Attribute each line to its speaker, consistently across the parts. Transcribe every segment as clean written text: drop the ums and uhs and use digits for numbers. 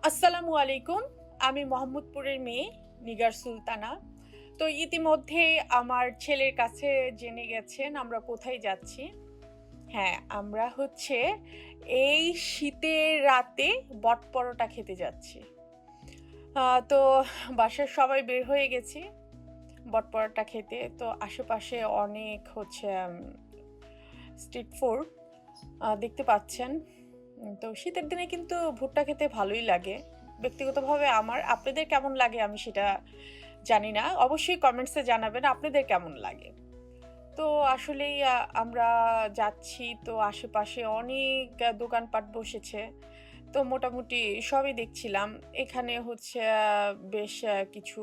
Speaker 1: আসসালামু আলাইকুম। আমি মোহাম্মদপুরের মেয়ে নিগার সুলতানা। তো ইতিমধ্যে আমার ছেলের কাছে জেনে গেছেন আমরা কোথায় যাচ্ছি। হ্যাঁ, আমরা হচ্ছে এই শীতের রাতে বটপরোটা খেতে যাচ্ছি। তো বাসার সবাই বের হয়ে গেছি বটপরোটা খেতে। তো আশেপাশে অনেক হচ্ছে স্ট্রিট ফুড দেখতে পাচ্ছেন। তো শীতের দিনে কিন্তু ভুট্টা খেতে ভালোই লাগে। ব্যক্তিগতভাবে আমার। আপনাদের কেমন লাগে আমি সেটা জানি না। অবশ্যই কমেন্টসে জানাবেন আপনাদের কেমন লাগে। তো আসলেই আমরা যাচ্ছি তো আশেপাশে অনেক দোকানপাট বসেছে। তো মোটামুটি সবই দেখছিলাম। এখানে হচ্ছে বেশ কিছু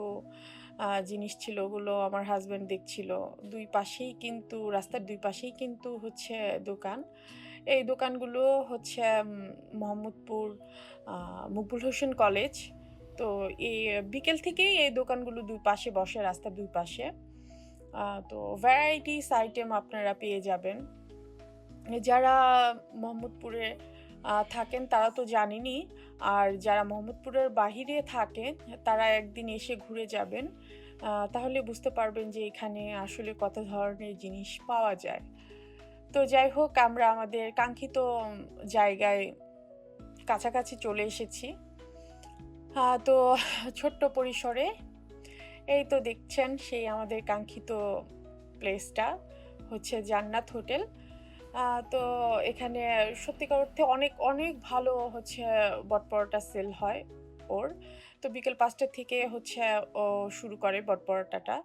Speaker 1: জিনিস ছিল ওগুলো আমার হাসব্যান্ড দেখছিল। ২ পাশেই কিন্তু রাস্তার ২ পাশেই কিন্তু হচ্ছে দোকান। এই দোকানগুলো হচ্ছে মোহাম্মদপুর আ মকবুল হোসেন কলেজ। তো এই বিকেল থেকেই এই দোকানগুলো ২ পাশে বসে রাস্তার ২ পাশে। তো ভ্যারাইটিস আইটেম আপনারা পেয়ে যাবেন। যারা মোহাম্মদপুরে থাকেন তারা তো জানেনই। আর যারা মোহাম্মদপুরের বাহিরে থাকেন তারা একদিন এসে ঘুরে যাবেন। তাহলে বুঝতে পারবেন যে এখানে আসলে কত ধরনের জিনিস পাওয়া যায়। তো যাই হোক আমরা আমাদের কাঙ্ক্ষিত জায়গায় কাছাকাছি চলে এসেছি। তো ছোট্ট পরিসরে এই তো দেখছেন সেই আমাদের কাঙ্ক্ষিত প্লেসটা হচ্ছে জান্নাত হোটেল। তো এখানে সত্যিকার অর্থে অনেক, অনেক ভালো হচ্ছে বটপরোটা সেল হয় ওর। তো বিকেল ৫টা থেকে হচ্ছে ও শুরু করে বটপরোটাটা।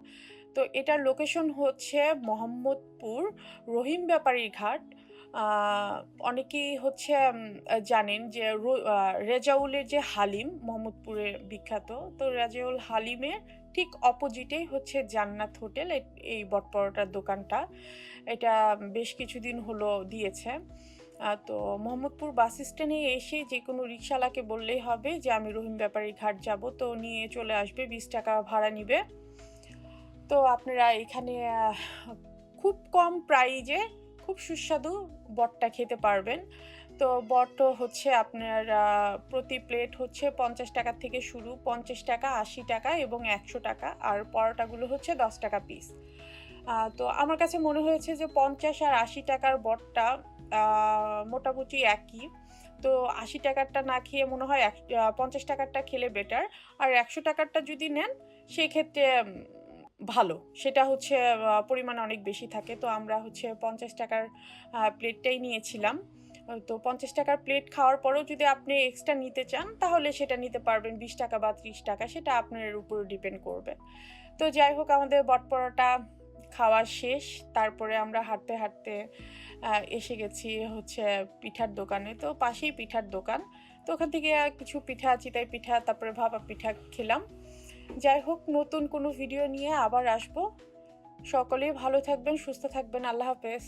Speaker 1: তো এটার লোকেশন হচ্ছে মোহাম্মদপুর রহিম ব্যাপারীর ঘাট। আ অনেকেই হচ্ছে জানেন যে রেজাউলের যে হালিম মোহাম্মদপুরে বিখ্যাত। তো রেজাউল হালিমের ঠিক অপোজিটেই হচ্ছে জান্নাত হোটেল এই বটপরোটার দোকানটা। এটা বেশ কিছুদিন হলো দিয়েছে। তো মোহাম্মদপুর বাস স্ট্যান্ডে এসেই যেকোনো রিক্শাওয়ালাকে বললেই হবে যে আমি রহিম ব্যাপারী ঘাট যাবো। তো নিয়ে চলে আসবে, ৳২০ ভাড়া নিবে। তো আপনারা এখানে খুব কম প্রাইজে খুব সুস্বাদু বটটা খেতে পারবেন। তো বট হচ্ছে আপনার প্রতি প্লেট হচ্ছে ৳৫০ থেকে শুরু। ৳৫০, ৳৮০ এবং ৳১০০ আর পরোটাগুলো হচ্ছে ৳১০ পিস। তো আমার কাছে মনে হয়েছে যে ৫০ আর ৳৮০ র বটটা আ মোটামুটি একই। তো ৳৮০ টা না খেয়ে মনে হয় ৳৫০ টা খেলে বেটার। আর ৳১০০ টা যদি নেন সেক্ষেত্রে ভালো। সেটা হচ্ছে পরিমাণ অনেক বেশি থাকে। তো আমরা হচ্ছে ৳৫০ র প্লেটটাই নিয়েছিলাম। তো ৳৫০ র প্লেট খাওয়ার পরেও যদি আপনি এক্সট্রা নিতে চান তাহলে সেটা নিতে পারবেন ৳২০ বা ৳৩০ সেটা আপনার উপর ডিপেন্ড করবে। তো যাই হোক আমাদের বটপরোটা খাওয়া শেষ। তারপরে আমরা হাঁটতে, হাঁটতে এসে গেছি হচ্ছে পিঠার দোকানে। তো পাশেই পিঠার দোকান। তো ওখান থেকে কিছু পিঠা, চিতই পিঠা, তারপরে ভাপা পিঠা খেলাম। যাই হোক নতুন কোনো ভিডিও নিয়ে আবার আসবো। সকলেই ভালো থাকবেন, সুস্থ থাকবেন। আল্লাহ হাফেজ।